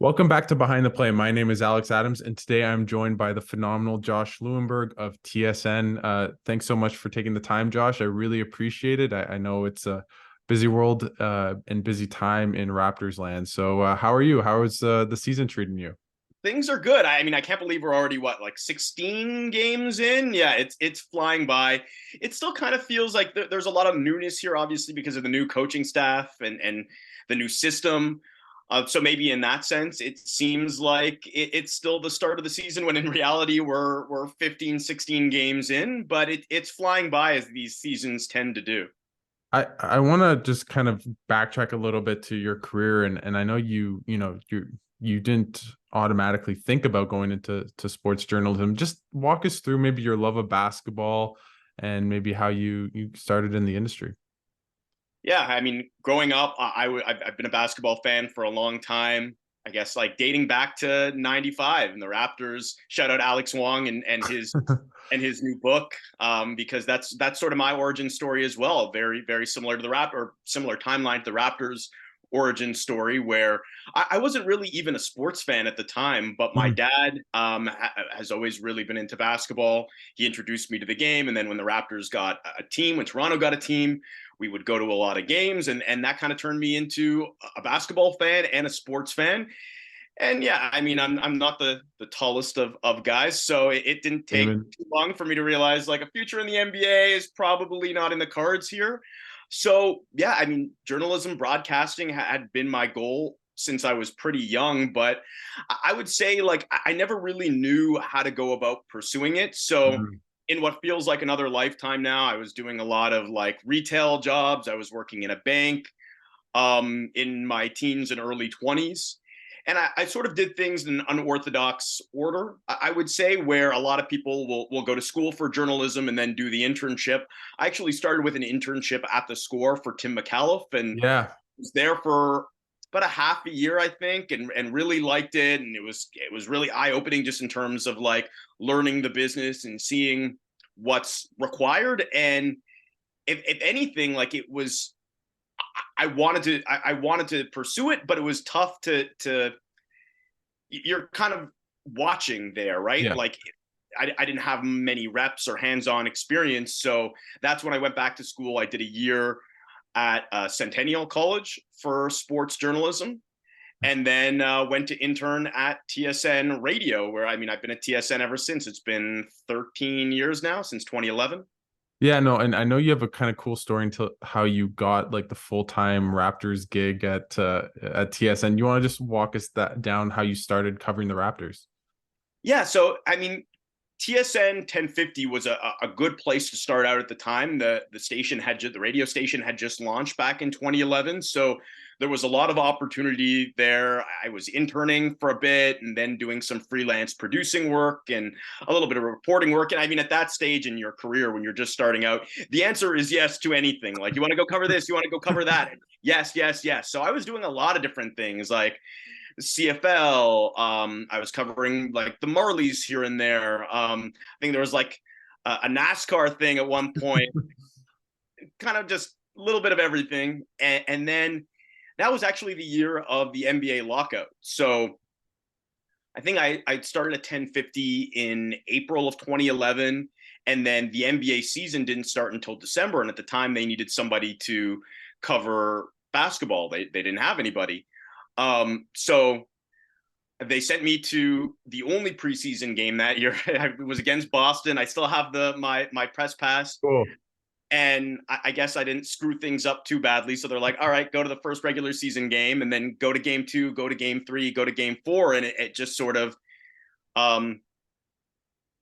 Welcome back to Behind the Play. My name is Alex Adams, and today I'm joined by the phenomenal Josh Lewenberg of TSN. Thanks so much for taking the time, Josh. I really appreciate it. I know it's a busy world and busy time in Raptors land. So, how are you? How is the season treating you? Things are good. I mean, I can't believe we're already like 16 games in. Yeah, it's flying by. It still kind of feels like there's a lot of newness here, obviously because of the new coaching staff and the new system. So maybe in that sense, it seems like it's still the start of the season when in reality we're 15, 16 games in, but it's flying by as these seasons tend to do. I want to just kind of backtrack a little bit to your career, and I know you didn't automatically think about going into sports journalism. Just walk us through maybe your love of basketball and maybe how you started in the industry. Yeah, I mean, growing up, I've been a basketball fan for a long time. I guess like dating back to '95 and the Raptors. Shout out Alex Wong and his new book, because that's sort of my origin story as well. Very very similar to the or similar timeline to the Raptors origin story, where I wasn't really even a sports fan at the time, but my dad has always really been into basketball. He introduced me to the game, and then when the Raptors got a team, when Toronto got a team, we would go to a lot of games, and that kind of turned me into a basketball fan and a sports fan. And yeah, I mean, I'm not the tallest of guys, so it didn't take Amen. too long for me to realize like a future in the NBA is probably not in the cards here. So yeah, I mean, journalism, broadcasting had been my goal since I was pretty young, but I would say like I never really knew how to go about pursuing it. So Mhm. in what feels like another lifetime now, I was doing a lot of like retail jobs. I was working in a bank in my teens and early 20s. And I sort of did things in an unorthodox order, I would say, where a lot of people will go to school for journalism and then do the internship. I actually started with an internship at the Score for Tim McAuliffe and Yeah. was there for about a half a year, I think, and really liked it. And it was really eye opening just in terms of like learning the business and seeing what's required. And if anything, like it was I wanted to pursue it, but it was tough to you're kind of watching there, right? Yeah. Like I didn't have many reps or hands-on experience, so that's when I went back to school. I did a year at Centennial College for sports journalism, and then went to intern at TSN Radio, where I mean I've been at TSN ever since. It's been 13 years now, since 2011. Yeah, no, and I know you have a kind of cool story into how you got like the full-time Raptors gig at TSN. You want to just walk us that down how you started covering the Raptors? Yeah, so I mean, TSN 1050 was a good place to start out at the time. The radio station had just launched back in 2011, so there was a lot of opportunity there. I was interning for a bit and then doing some freelance producing work and a little bit of reporting work. And I mean, at that stage in your career, when you're just starting out, the answer is yes to anything. Like, you want to go cover this, you want to go cover that. Yes, yes, yes. So I was doing a lot of different things, like CFL. I was covering like the Marlies here and there. I think there was like a NASCAR thing at one point, kind of just a little bit of everything. And then that was actually the year of the NBA lockout. So I think I started at 1050 in April of 2011. And then the NBA season didn't start until December. And at the time, they needed somebody to cover basketball. They didn't have anybody. So they sent me to the only preseason game that year. It was against Boston. I still have my press pass, Cool. and I guess I didn't screw things up too badly. So they're like, "All right, go to the first regular season game, and then go to game two, go to game three, go to game four," and it um,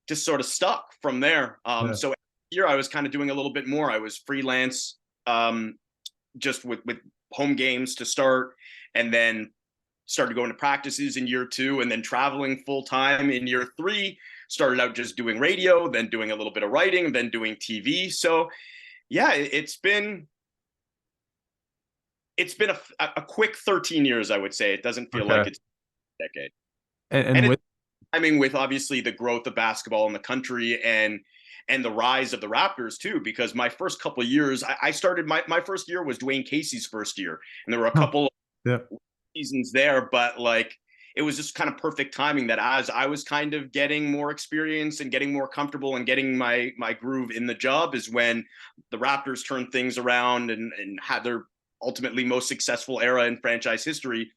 just sort of stuck from there. Yeah. So here I was kind of doing a little bit more. I was freelance, just with home games to start, and then started going to practices in year two, and then traveling full time in year three. Started out just doing radio, then doing a little bit of writing, then doing TV. So yeah, it's been a quick 13 years, I would say. It doesn't feel like Okay. it's a decade. And And it's with timing with obviously the growth of basketball in the country and the rise of the Raptors too, because my first couple of years, I started my first year was Dwayne Casey's first year, and there were a huh, couple yeah. seasons there, but like it was just kind of perfect timing that as I was kind of getting more experience and getting more comfortable and getting my groove in the job is when the Raptors turned things around and had their ultimately most successful era in franchise history,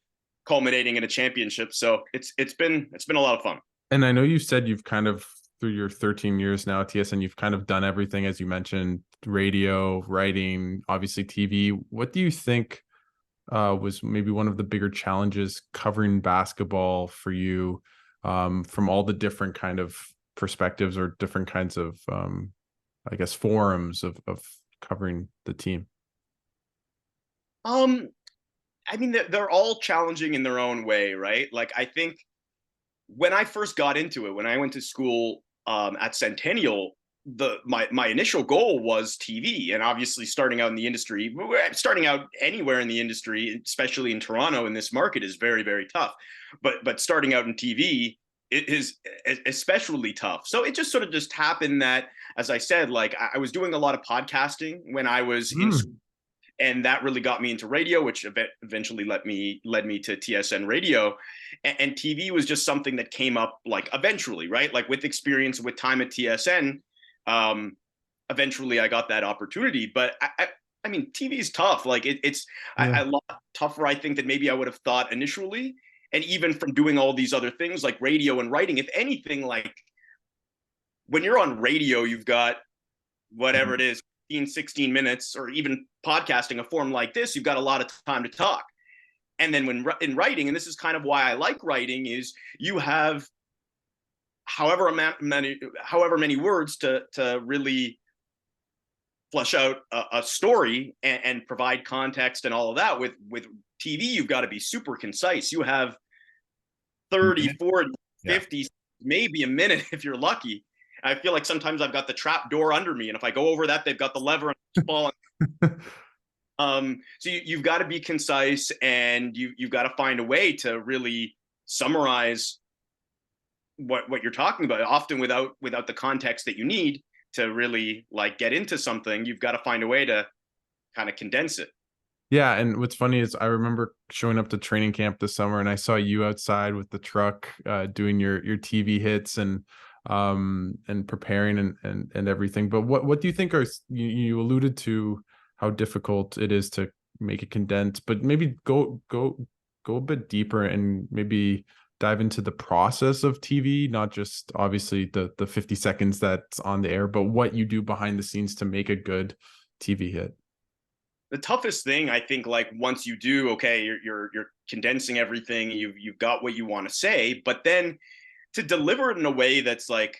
culminating in a championship. So it's been a lot of fun. And I know you said you've kind of, through your 13 years now at TSN, you've kind of done everything, as you mentioned, radio, writing, obviously TV. What do you think was maybe one of the bigger challenges covering basketball for you, from all the different kind of perspectives or different kinds of, I guess, forums of covering the team? I mean, they're all challenging in their own way, right? Like, I think when I first got into it, when I went to school at Centennial, my initial goal was TV. And obviously, starting out in the industry, starting out anywhere in the industry, especially in Toronto in this market, is very, very tough. But starting out in TV, it is especially tough. So it just sort of just happened that, as I said, like I was doing a lot of podcasting when I was in school, and that really got me into radio, which eventually led me to TSN radio. And TV was just something that came up like eventually, right? Like with experience, with time at TSN, eventually I got that opportunity. But I mean, TV is tough. Like it's a lot tougher, I think, than maybe I would have thought initially. And even from doing all these other things like radio and writing, if anything, like when you're on radio, you've got whatever it is, 16 minutes, or even podcasting a form like this, you've got a lot of time to talk. And then when in writing, and this is kind of why I like writing, is you have however many words to really flesh out a story and provide context and all of that. With TV, you've got to be super concise. You have 30, 40, 50, maybe a minute if you're lucky. I feel like sometimes I've got the trap door under me, and if I go over that, they've got the lever and ball. So you've got to be concise, and you've got to find a way to really summarize what you're talking about. Often without the context that you need to really like get into something, you've got to find a way to kind of condense it. Yeah, and what's funny is I remember showing up to training camp this summer, and I saw you outside with the truck, doing your TV hits and preparing and everything. But what do you think are, you alluded to how difficult it is to make it condensed, but maybe go a bit deeper and maybe dive into the process of TV, not just obviously the 50 seconds that's on the air, but what you do behind the scenes to make a good TV hit. The toughest thing, I think, like once you do, okay, you're condensing everything, you've got what you want to say, but then to deliver it in a way that's like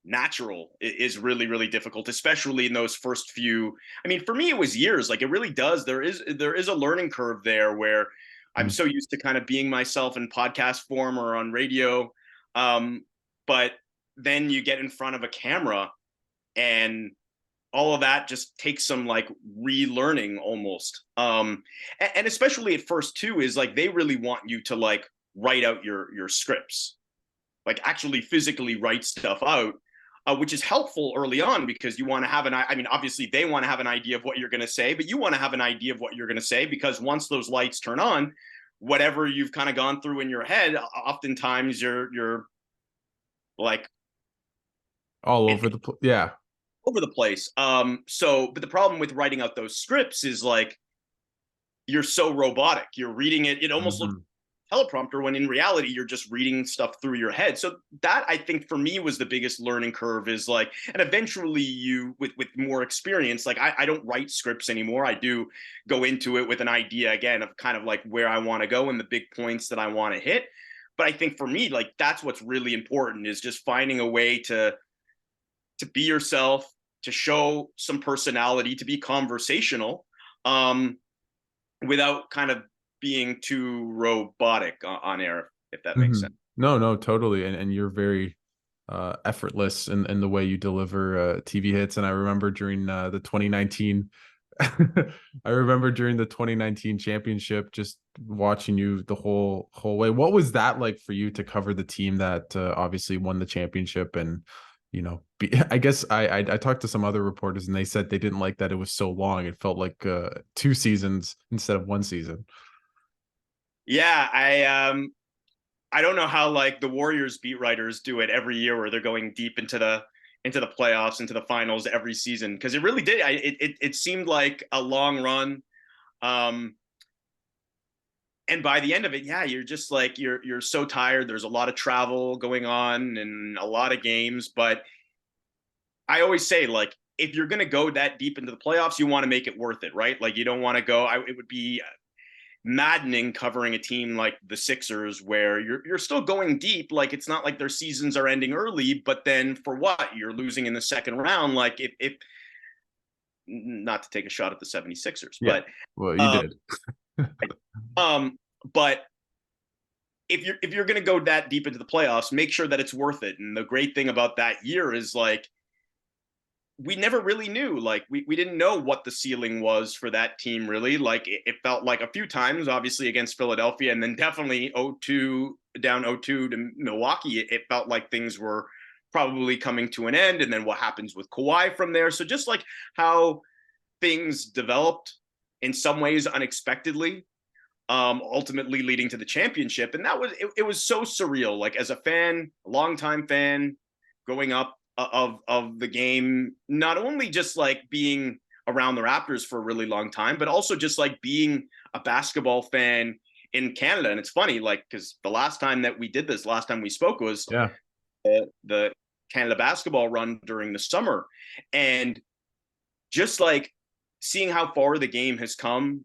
natural is really, really difficult, especially in those first few. I mean, for me, it was years. Like it really does. There is a learning curve there where I'm so used to kind of being myself in podcast form or on radio. But then you get in front of a camera, and all of that just takes some like relearning almost. And especially at first too, is like they really want you to like write out your scripts, like actually physically write stuff out, which is helpful early on because you want to have I mean, obviously they want to have an idea of what you're going to say, but you want to have an idea of what you're going to say, because once those lights turn on, whatever you've kind of gone through in your head, oftentimes you're like all over the over the place. But the problem with writing out those scripts is like you're so robotic. You're reading it. It almost looks teleprompter when in reality you're just reading stuff through your head. So that, I think, for me was the biggest learning curve, is like, and eventually you with more experience, like I don't write scripts anymore. I do go into it with an idea again of kind of like where I want to go and the big points that I want to hit. But I think for me, like that's what's really important, is just finding a way to be yourself, to show some personality, to be conversational, without kind of being too robotic on air, if that makes sense. No, totally. And you're very effortless in the way you deliver TV hits. And I remember during the 2019 championship, just watching you the whole way. What was that like for you to cover the team that obviously won the championship? And I guess I talked to some other reporters, and they said they didn't like that it was so long. It felt like 2 seasons instead of 1 season. Yeah, I don't know how like the Warriors beat writers do it every year where they're going deep into the playoffs, into the finals every season, because it really did. It seemed like a long run. And by the end of it, yeah, you're just like you're so tired. There's a lot of travel going on and a lot of games, but I always say, like, if you're going to go that deep into the playoffs, you want to make it worth it, right? Like, you don't want to go. It would be maddening covering a team like the Sixers where you're still going deep. Like, it's not like their seasons are ending early, but then for what? You're losing in the second round. Like, if not to take a shot at the 76ers, Yeah. Well, you did. um, but if you're going to go that deep into the playoffs, make sure that it's worth it. And the great thing about that year is, like, we never really knew. Like, we didn't know what the ceiling was for that team, really. Like, it felt like a few times, obviously against Philadelphia, and then definitely 0-2 down 0-2 to Milwaukee. It felt like things were probably coming to an end, and then what happens with Kawhi from there. So just like how things developed in some ways unexpectedly, ultimately leading to the championship. And that was, it was so surreal. Like, as a fan, a longtime fan, growing up of the game, not only just like being around the Raptors for a really long time, but also just like being a basketball fan in Canada. And it's funny, like, because the last time that we did this, last time we spoke was the Canada basketball run during the summer. And just like seeing how far the game has come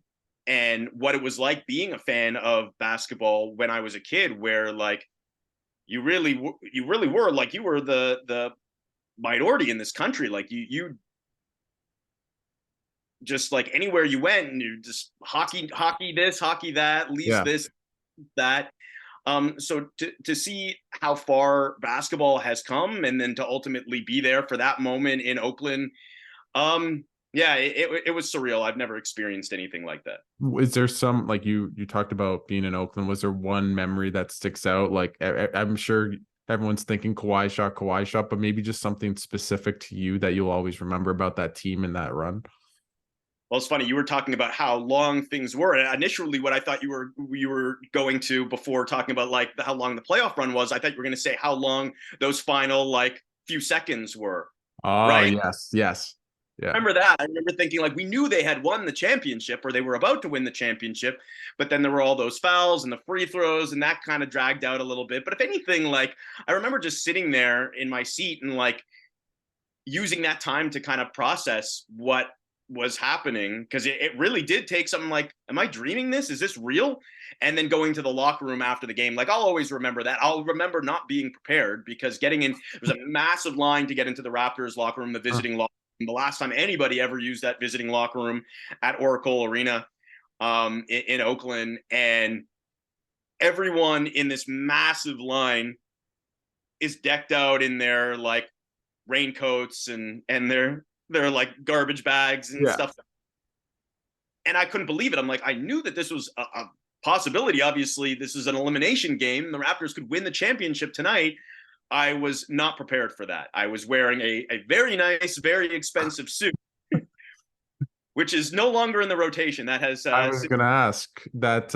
and what it was like being a fan of basketball when I was a kid, where like you really were like, you were the minority in this country. Like, you just, like, anywhere you went, and you just hockey this, hockey that, Leafs this, that. So to see how far basketball has come, and then to ultimately be there for that moment in Oakland, yeah, it was surreal. I've never experienced anything like that. Is there some, like, you talked about being in Oakland? Was there one memory that sticks out? Like, I'm sure everyone's thinking Kawhi shot, but maybe just something specific to you that you'll always remember about that team and that run. Well, it's funny, you were talking about how long things were. And initially, what I thought you were going to, before talking about like how long the playoff run was, I thought you were going to say how long those final like few seconds were. Oh, right? yes. Yeah. Remember that? I remember thinking, like, we knew they had won the championship, or they were about to win the championship, but then there were all those fouls and the free throws, and that kind of dragged out a little bit. But if anything, like, I remember just sitting there in my seat and like using that time to kind of process what was happening, because it really did take something like, am I dreaming this? Is this real? And then going to the locker room after the game, like, I'll always remember that. I'll remember not being prepared, because getting in, there was a massive line to get into the Raptors locker room, the visiting locker room. The last time anybody ever used that visiting locker room at Oracle Arena in Oakland, and everyone in this massive line is decked out in their like raincoats and their like garbage bags and stuff. And I couldn't believe it. I'm like, I knew that this was a possibility. Obviously, this is an elimination game. The Raptors could win the championship tonight. I was not prepared for that. I was wearing a very nice, very expensive suit, which is no longer in the rotation. That has I was gonna ask that.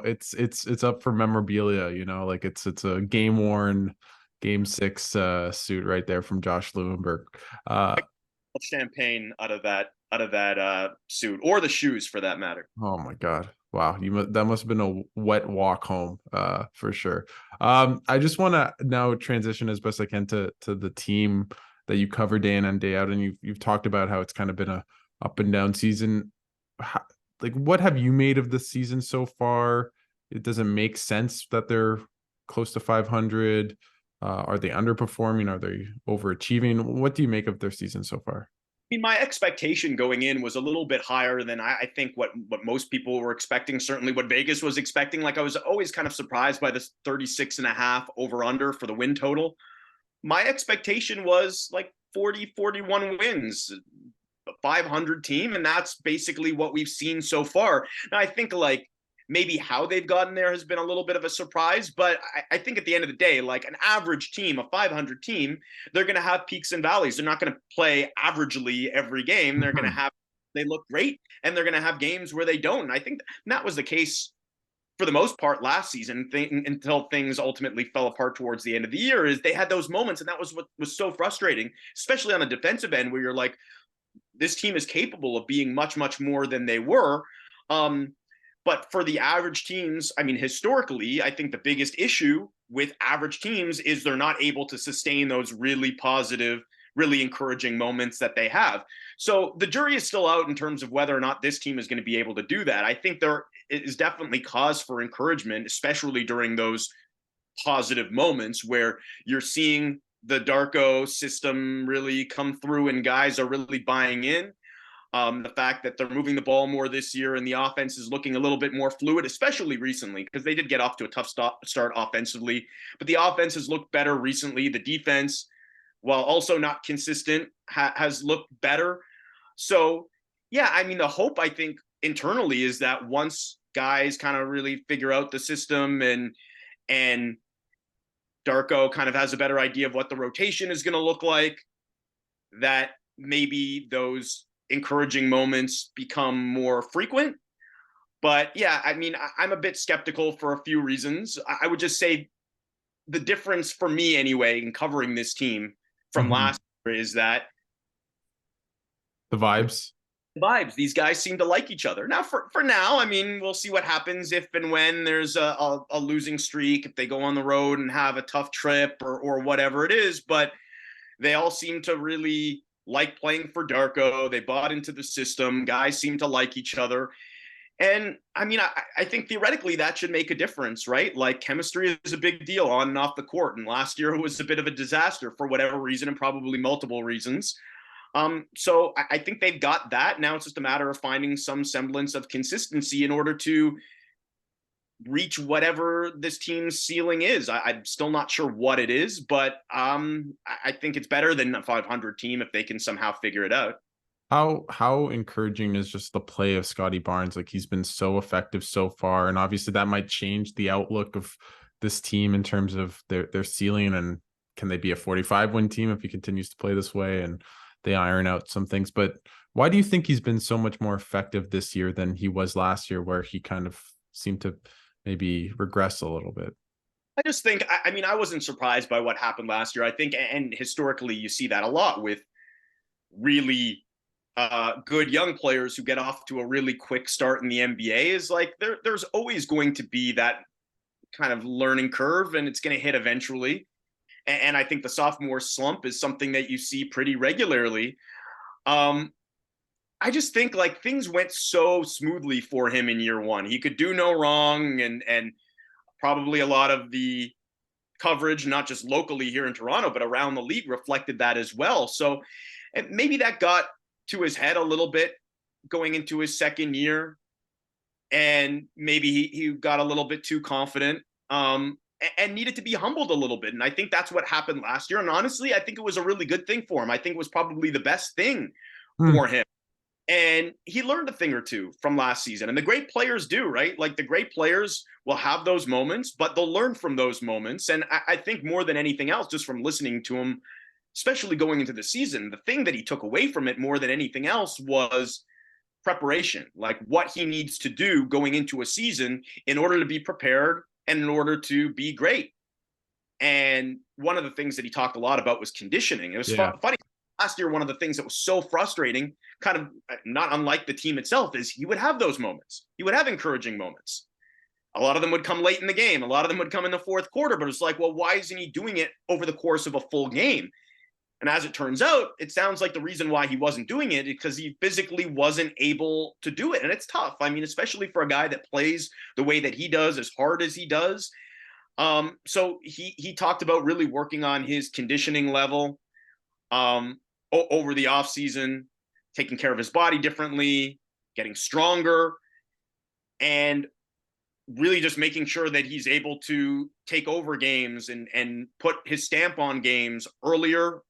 It's up for memorabilia. Like, it's a game worn Game 6 suit right there from Josh Lewenberg. Champagne out of that suit, or the shoes for that matter. Oh my God. Wow. That must have been a wet walk home, for sure. I just want to now transition as best I can to the team that you cover day in and day out. And you've talked about how it's kind of been a up and down season. Like, what have you made of the season so far? It doesn't make sense that they're close to 500. Are they underperforming? Are they overachieving? What do you make of their season so far? I mean, my expectation going in was a little bit higher than I think what most people were expecting. Certainly what Vegas was expecting. Like, I was always kind of surprised by this 36.5 over under for the win total. My expectation was like 40, 41 wins, a 500 team. And that's basically what we've seen so far. Now, I think like maybe how they've gotten there has been a little bit of a surprise, but I think at the end of the day, like, an average team, a 500 team, they're going to have peaks and valleys. They're not going to play averagely every game. They're going to have, they look great, and they're going to have games where they don't. And I think that was the case for the most part last season until things ultimately fell apart towards the end of the year, is they had those moments. And that was what was so frustrating, especially on the defensive end, where you're like, this team is capable of being much, much more than they were. But for the average teams, I mean, historically, I think the biggest issue with average teams is they're not able to sustain those really positive, really encouraging moments that they have. So the jury is still out in terms of whether or not this team is going to be able to do that. I think there is definitely cause for encouragement, especially during those positive moments where you're seeing the Darko system really come through and guys are really buying in. The fact that they're moving the ball more this year and the offense is looking a little bit more fluid, especially recently, because they did get off to a tough start offensively, but the offense has looked better recently. The defense, while also not consistent, has looked better. So, yeah, I mean, the hope, I think, internally is that once guys kind of really figure out the system and Darko kind of has a better idea of what the rotation is going to look like, that maybe those encouraging moments become more frequent. But yeah, I mean, I'm a bit skeptical for a few reasons. I would just say the difference for me anyway in covering this team from last year is that the vibes. These guys seem to like each other. Now, for now, I mean, we'll see what happens if and when there's a losing streak, if they go on the road and have a tough trip or whatever it is. But they all seem to really like playing for Darko. They bought into the system. Guys seem to like each other. And I mean, I think theoretically that should make a difference, right? Like, chemistry is a big deal on and off the court. And last year it was a bit of a disaster for whatever reason, and probably multiple reasons. So I think they've got that. Now it's just a matter of finding some semblance of consistency in order to reach whatever this team's ceiling is. I'm still not sure what it is, but I think it's better than a 500 team if they can somehow figure it out. How encouraging is just the play of Scottie Barnes? Like, he's been so effective so far, and obviously that might change the outlook of this team in terms of their ceiling, and can they be a 45-win team if he continues to play this way and they iron out some things. But why do you think he's been so much more effective this year than he was last year, where he kind of seemed to maybe regress a little bit? I just think, I mean, I wasn't surprised by what happened last year. I think, and historically you see that a lot with really good young players who get off to a really quick start in the NBA, is like there's always going to be that kind of learning curve, and it's going to hit eventually. And I think the sophomore slump is something that you see pretty regularly. I just think like things went so smoothly for him in year one. He could do no wrong, and probably a lot of the coverage, not just locally here in Toronto, but around the league, reflected that as well. So maybe that got to his head a little bit going into his second year, and maybe he got a little bit too confident. And needed to be humbled a little bit. And I think that's what happened last year. And honestly, I think it was a really good thing for him. I think it was probably the best thing for him. And he learned a thing or two from last season. And the great players do, right? Like, the great players will have those moments, but they'll learn from those moments. And I think more than anything else, just from listening to him, especially going into the season, the thing that he took away from it more than anything else was preparation, like what he needs to do going into a season in order to be prepared and in order to be great. And one of the things that he talked a lot about was conditioning. It was funny. Last year, one of the things that was so frustrating, kind of not unlike the team itself, is he would have those moments. He would have encouraging moments. A lot of them would come late in the game. A lot of them would come in the fourth quarter, but it's like, well, why isn't he doing it over the course of a full game? And as it turns out, it sounds like the reason why he wasn't doing it is because he physically wasn't able to do it. And it's tough. I mean, especially for a guy that plays the way that he does, as hard as he does. So he talked about really working on his conditioning level over the offseason, taking care of his body differently, getting stronger, and really just making sure that he's able to take over games and put his stamp on games earlier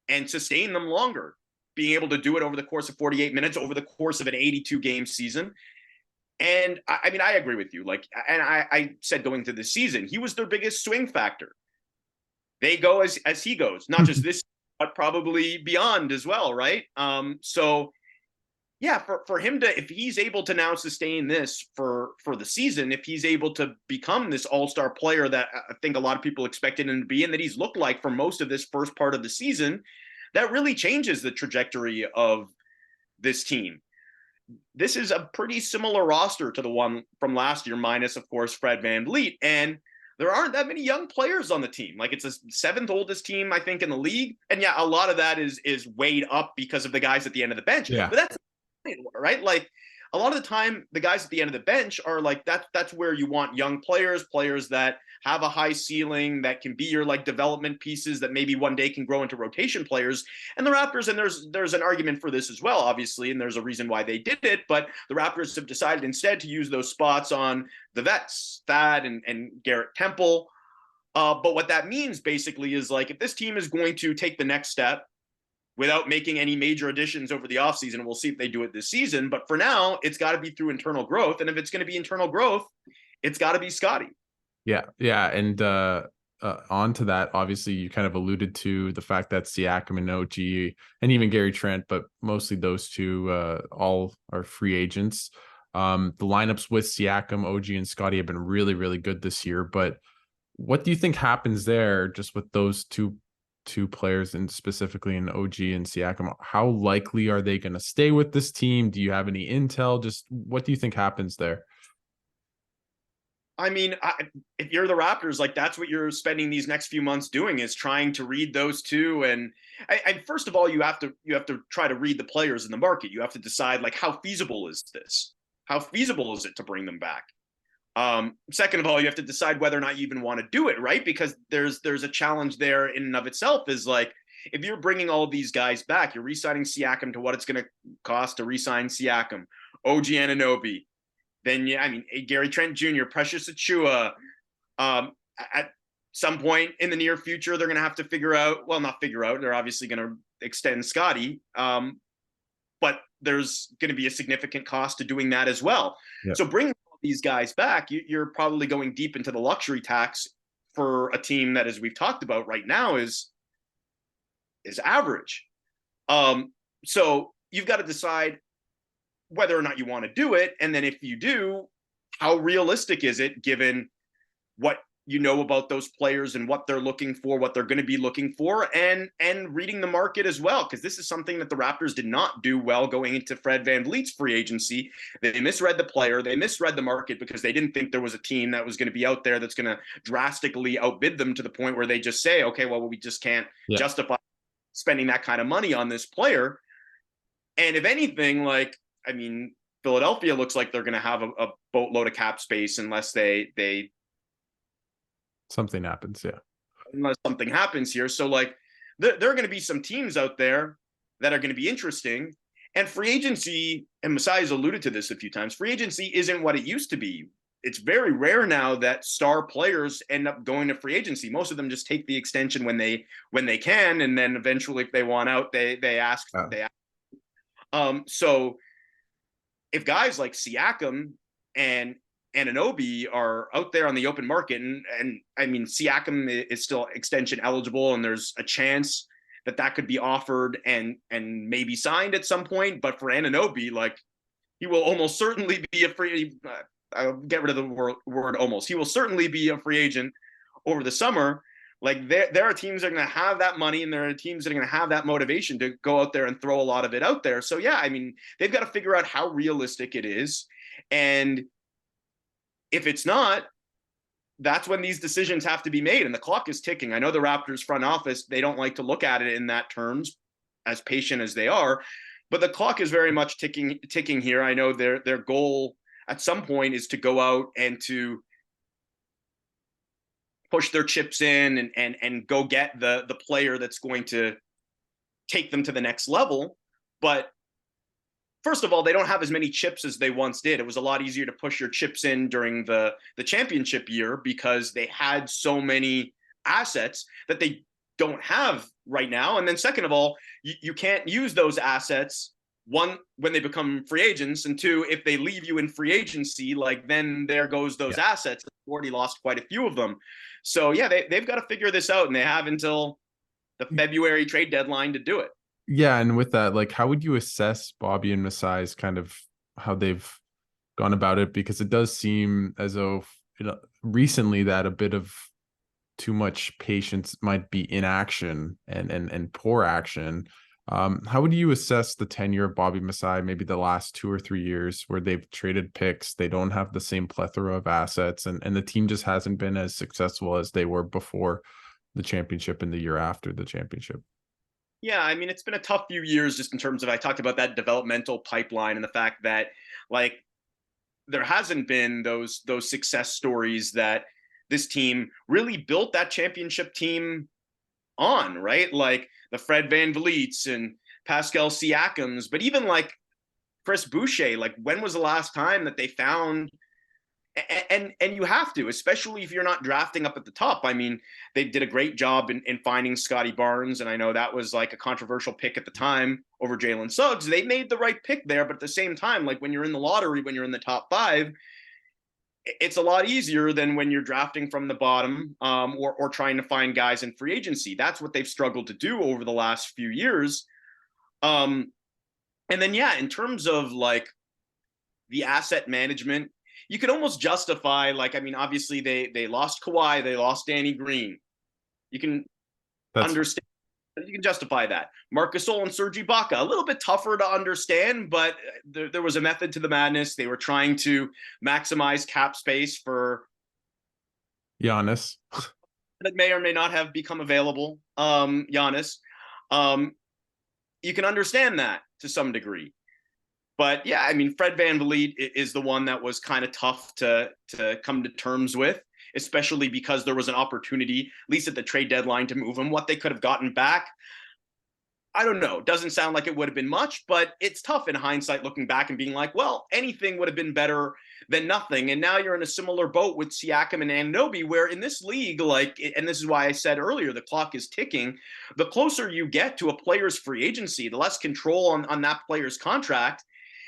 and sustain them longer, being able to do it over the course of 48 minutes, over the course of an 82-game season. And I mean, I agree with you. Like, and I said going to the season, he was their biggest swing factor. They go as he goes, not just this, but probably beyond as well, right? So yeah, for him to, if he's able to now sustain this for the season, if he's able to become this all-star player that I think a lot of people expected him to be, and that he's looked like for most of this first part of the season, that really changes the trajectory of this team. This is a pretty similar roster to the one from last year, minus, of course, Fred VanVleet. And there aren't that many young players on the team. Like, it's the seventh oldest team, I think, in the league. And yeah, a lot of that is weighed up because of the guys at the end of the bench. Yeah. But that's right. Like, a lot of the time, the guys at the end of the bench are like, that's where you want young players that have a high ceiling, that can be your like development pieces that maybe one day can grow into rotation players. And the Raptors, and there's an argument for this as well, obviously, and there's a reason why they did it, but the Raptors have decided instead to use those spots on the vets, Thad and Garrett Temple. But what that means basically is, like, if this team is going to take the next step without making any major additions over the offseason, we'll see if they do it this season. But for now, it's got to be through internal growth. And if it's going to be internal growth, it's got to be Scottie. Yeah. Yeah. And on to that, obviously, you kind of alluded to the fact that Siakam and OG and even Gary Trent, but mostly those two all are free agents. The lineups with Siakam, OG, and Scottie have been really, really good this year. But what do you think happens there just with those two players, and specifically in OG and Siakam? How likely are they going to stay with this team? Do you have any intel? Just what do you think happens there? I mean, if you're the Raptors, like, that's what you're spending these next few months doing, is trying to read those two. And first of all, you have to try to read the players in the market. You have to decide, like, how feasible is this? How feasible is it to bring them back? Second of all, you have to decide whether or not you even want to do it, right? Because there's a challenge there in and of itself, is like, if you're bringing all of these guys back, you're re-signing Siakam to what it's going to cost to re-sign Siakam, OG Anunoby. Then, yeah, I mean, Gary Trent Jr., Precious Achiuwa. At some point in the near future, they're going to have to they're obviously going to extend Scottie. But there's going to be a significant cost to doing that as well. Yep. So bringing all these guys back, you're probably going deep into the luxury tax for a team that, as we've talked about right now, is average. So you've got to decide whether or not you want to do it. And then if you do, how realistic is it, given what you know about those players and what they're looking for, what they're going to be looking for, and reading the market as well. Because this is something that the Raptors did not do well going into Fred VanVleet's free agency. They misread the player. They misread the market because they didn't think there was a team that was going to be out there that's going to drastically outbid them to the point where they just say, okay, well, we just can't justify spending that kind of money on this player. And if anything, like, I mean, Philadelphia looks like they're going to have a boatload of cap space unless something happens. Yeah. Unless something happens here. So, like, there are going to be some teams out there that are going to be interesting. And free agency, and Masai has alluded to this a few times, free agency isn't what it used to be. It's very rare now that star players end up going to free agency. Most of them just take the extension when they can, and then eventually, if they want out, they ask. So if guys like Siakam and Anunoby are out there on the open market, and I mean, Siakam is still extension eligible, and there's a chance that could be offered and maybe signed at some point. But for Anunoby, like, he will almost certainly be a free. I'll get rid of the word almost. He will certainly be a free agent over the summer. Like, there are teams that are going to have that money, and there are teams that are going to have that motivation to go out there and throw a lot of it out there. So, yeah, I mean, they've got to figure out how realistic it is. And if it's not, that's when these decisions have to be made, and the clock is ticking. I know the Raptors front office, they don't like to look at it in that terms, as patient as they are, but the clock is very much ticking here. I know their goal at some point is to go out and to push their chips in and go get the player that's going to take them to the next level. But first of all, they don't have as many chips as they once did. It was a lot easier to push your chips in during the championship year because they had so many assets that they don't have right now. And then second of all, you can't use those assets, one, when they become free agents, and two, if they leave you in free agency, like, then there goes those assets. They've already lost quite a few of them. So, yeah, they've got to figure this out, and they have until the February trade deadline to do it. Yeah, and with that, like, how would you assess Bobby and Masai's kind of how they've gone about it? Because it does seem as though, recently that a bit of too much patience might be inaction and poor action. How would you assess the tenure of Bobby Masai, maybe the last 2 or 3 years where they've traded picks, they don't have the same plethora of assets, and the team just hasn't been as successful as they were before the championship and the year after the championship? Yeah, I mean, it's been a tough few years just in terms of I talked about that developmental pipeline and the fact that like there hasn't been those success stories that this team really built that championship team on, right? Like the Fred VanVleets and Pascal Siakams, but even like Chris Boucher, like when was the last time that they found and you have to, especially if you're not drafting up at the top. I mean, they did a great job in finding Scottie Barnes, and I know that was like a controversial pick at the time over Jalen Suggs. They made the right pick there, but at the same time, like when you're in the lottery, when you're in the top five, it's a lot easier than when you're drafting from the bottom, or trying to find guys in free agency. That's what they've struggled to do over the last few years. Um, and then yeah, in terms of like the asset management, you can almost justify, like, I mean, obviously they lost Kawhi, they lost Danny Green. You can That's understand, you can justify that. Marc Gasol and Serge Ibaka, a little bit tougher to understand, but there was a method to the madness. They were trying to maximize cap space for Giannis. that may or may not have become available. Giannis, um, you can understand that to some degree. But yeah, I mean, Fred VanVleet is the one that was kind of tough to come to terms with, especially because there was an opportunity, at least at the trade deadline, to move him. What they could have gotten back, I don't know. Doesn't sound like it would have been much, but it's tough in hindsight looking back and being like, well, anything would have been better than nothing. And now you're in a similar boat with Siakam and Anunoby, where in this league, like, and this is why I said earlier, the clock is ticking. The closer you get to a player's free agency, the less control on that player's contract.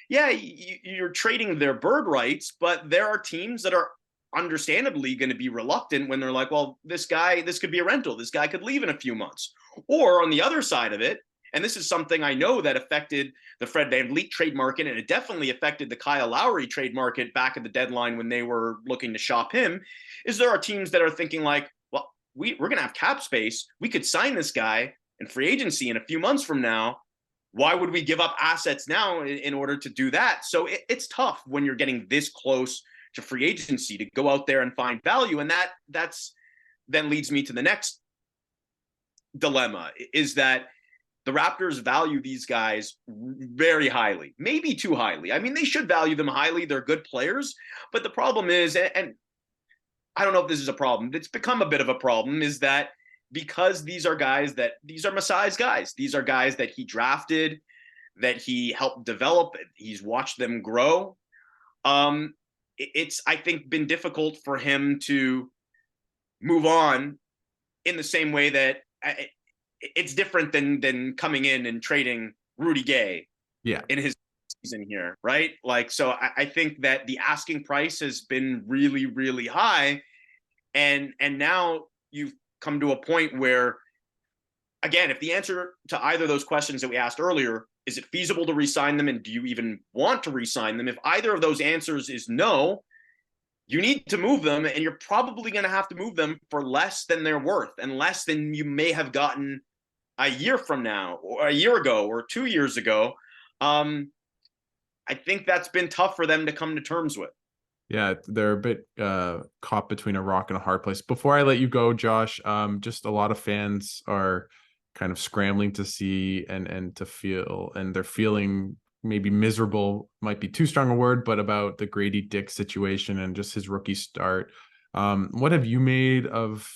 Yeah, you're trading their bird rights, but there are teams that are understandably going to be reluctant when they're like, well, this could be a rental. This guy could leave in a few months. Or on the other side of it, and this is something I know that affected the Fred VanVleet trade market, and it definitely affected the Kyle Lowry trade market back at the deadline when they were looking to shop him, is there are teams that are thinking like, well, we're going to have cap space. We could sign this guy in free agency in a few months from now. Why would we give up assets now in order to do that? So it's tough when you're getting this close to free agency to go out there and find value. And that's then leads me to the next dilemma, is that the Raptors value these guys very highly, maybe too highly. I mean, they should value them highly. They're good players. But the problem is, and I don't know if this is a problem, it's become a bit of a problem, is that because these are Masai's guys. These are guys that he drafted, that he helped develop. He's watched them grow. It's, I think, been difficult for him to move on in the same way that it's different than coming in and trading Rudy Gay in his season here, right? Like, so I think that the asking price has been really, really high. And now you've come to a point where, again, if the answer to either of those questions that we asked earlier, is it feasible to re-sign them, and do you even want to re-sign them? If either of those answers is no, you need to move them, and you're probably going to have to move them for less than they're worth and less than you may have gotten a year from now or a year ago or 2 years ago. I think that's been tough for them to come to terms with. Yeah, they're a bit caught between a rock and a hard place. Before I let you go, Josh, just a lot of fans are kind of scrambling to see and to feel, and they're feeling maybe miserable, might be too strong a word, but about the Gradey Dick situation and just his rookie start. What have you made of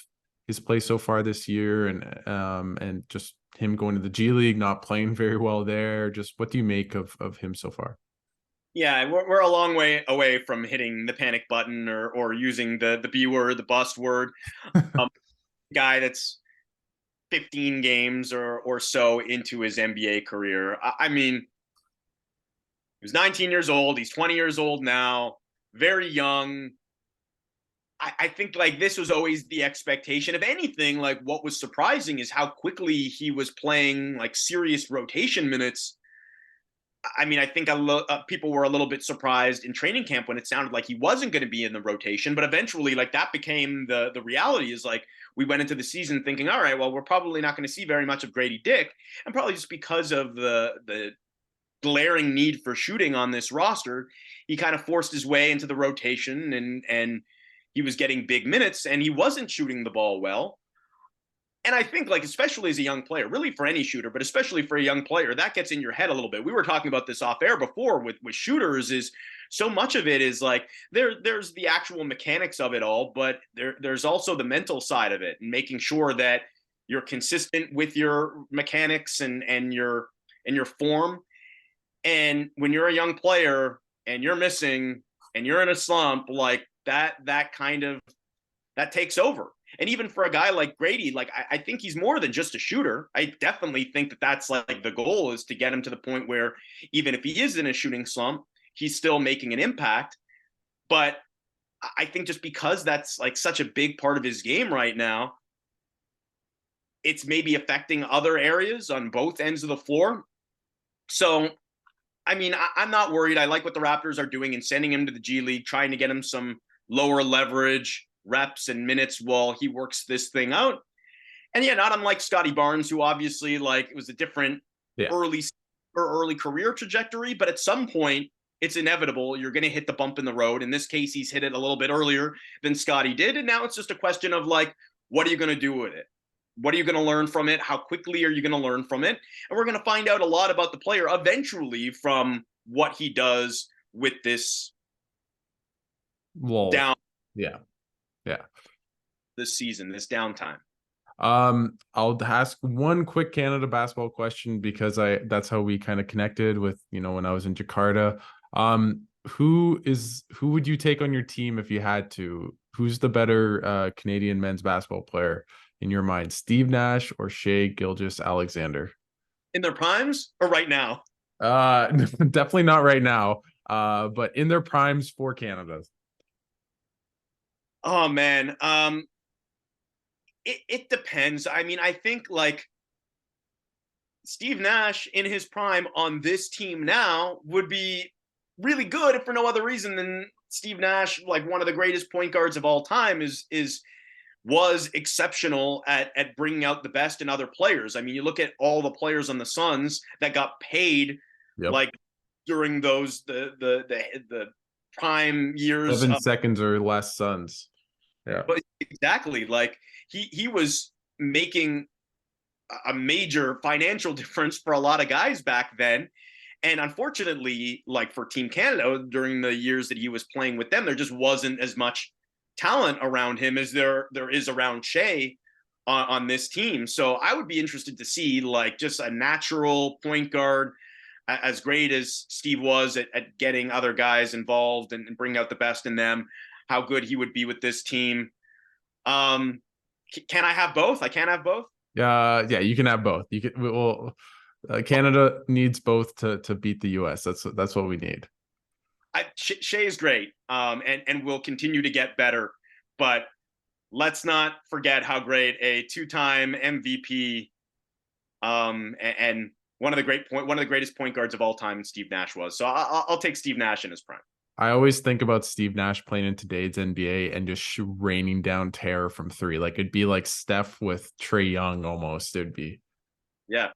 his play so far this year, and just him going to the G League, not playing very well there? Just what do you make of him so far? Yeah, we're a long way away from hitting the panic button or using the B word, the bust word. Guy that's 15 games or so into his NBA career. I mean, he was 19 years old. He's 20 years old now, very young. I think like this was always the expectation. If anything, like what was surprising is how quickly he was playing like serious rotation minutes. I mean, I think people were a little bit surprised in training camp when it sounded like he wasn't going to be in the rotation, but eventually, like that became the reality. Is like we went into the season thinking, all right, well, we're probably not going to see very much of Gradey Dick, and probably just because of the glaring need for shooting on this roster, he kind of forced his way into the rotation, and he was getting big minutes, and he wasn't shooting the ball well. And I think, like, especially as a young player, really for any shooter, but especially for a young player, that gets in your head a little bit. We were talking about this off air before with shooters. Is so much of it is like there's the actual mechanics of it all, but there's also the mental side of it, and making sure that you're consistent with your mechanics and your form. And when you're a young player and you're missing and you're in a slump, like that kind of that takes over. And even for a guy like Gradey, like I think he's more than just a shooter. I definitely think that's like the goal, is to get him to the point where even if he is in a shooting slump, he's still making an impact. But I think just because that's like such a big part of his game right now, it's maybe affecting other areas on both ends of the floor. So, I mean, I'm not worried. I like what the Raptors are doing and sending him to the G League, trying to get him some lower leverage reps and minutes while he works this thing out. And yeah, not unlike Scottie Barnes, who obviously like it was a different early career trajectory, but at some point it's inevitable. You're going to hit the bump in the road. In this case, he's hit it a little bit earlier than Scottie did. And now it's just a question of like, what are you going to do with it? What are you going to learn from it? How quickly are you going to learn from it? And we're going to find out a lot about the player eventually from what he does with this down. Yeah. This season, this downtime. I'll ask one quick Canada basketball question because that's how we kind of connected with, when I was in Jakarta. Who would you take on your team if you had to? Who's the better Canadian men's basketball player in your mind, Steve Nash or Shai Gilgeous-Alexander? In their primes or right now? Definitely not right now. But in their primes for Canada. Oh man. It depends. I mean, I think like Steve Nash in his prime on this team now would be really good, if for no other reason than Steve Nash, like one of the greatest point guards of all time, was exceptional at bringing out the best in other players. I mean, you look at all the players on the Suns that got paid like during those the prime years, 7 seconds or less Suns. Yeah, but exactly, like he was making a major financial difference for a lot of guys back then. And unfortunately, like for Team Canada, during the years that he was playing with them, there just wasn't as much talent around him as there is around Shai on this team. So I would be interested to see like just a natural point guard, as great as Steve was at getting other guys involved and bring out the best in them, how good he would be with this team. Can I have both? I can't have both. Yeah, you can have both. You can. Well, Canada needs both to beat the US. That's what we need. Shai is great, and will continue to get better. But let's not forget how great a two-time MVP, and one of the greatest point guards of all time, Steve Nash was. So I'll take Steve Nash in his prime. I always think about Steve Nash playing in today's NBA and just raining down terror from three. Like it'd be like Steph with Trae Young almost. It'd be. Yeah.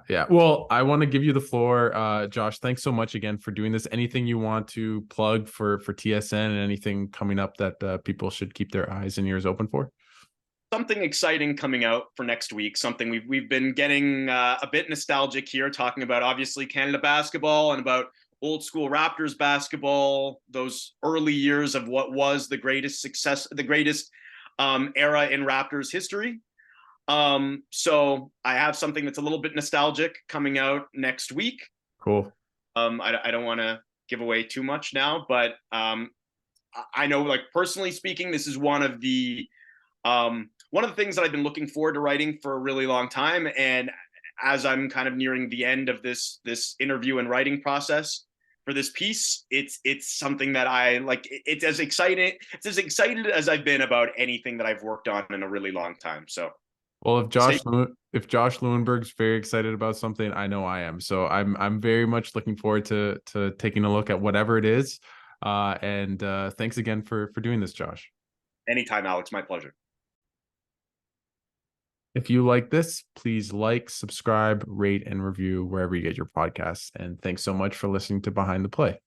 Yeah. Well, I want to give you the floor. Josh, thanks so much again for doing this. Anything you want to plug for TSN and anything coming up that people should keep their eyes and ears open for? Something exciting coming out for next week. Something we've been getting a bit nostalgic here, talking about obviously Canada basketball and about old school Raptors basketball, those early years of what was the greatest success, the greatest era in Raptors history. So I have something that's a little bit nostalgic coming out next week. Cool. I don't want to give away too much now, but I know, like personally speaking, this is one of the things that I've been looking forward to writing for a really long time. And as I'm kind of nearing the end of this interview and writing process for this piece. It's something that I like. It's as excited as I've been about anything that I've worked on in a really long time. So, well, if Josh Lewenberg's very excited about something, I know I am. So I'm very much looking forward to taking a look at whatever it is. And thanks again for doing this, Josh. Anytime, Alex. My pleasure. If you like this, please like, subscribe, rate, and review wherever you get your podcasts. And thanks so much for listening to Behind the Play.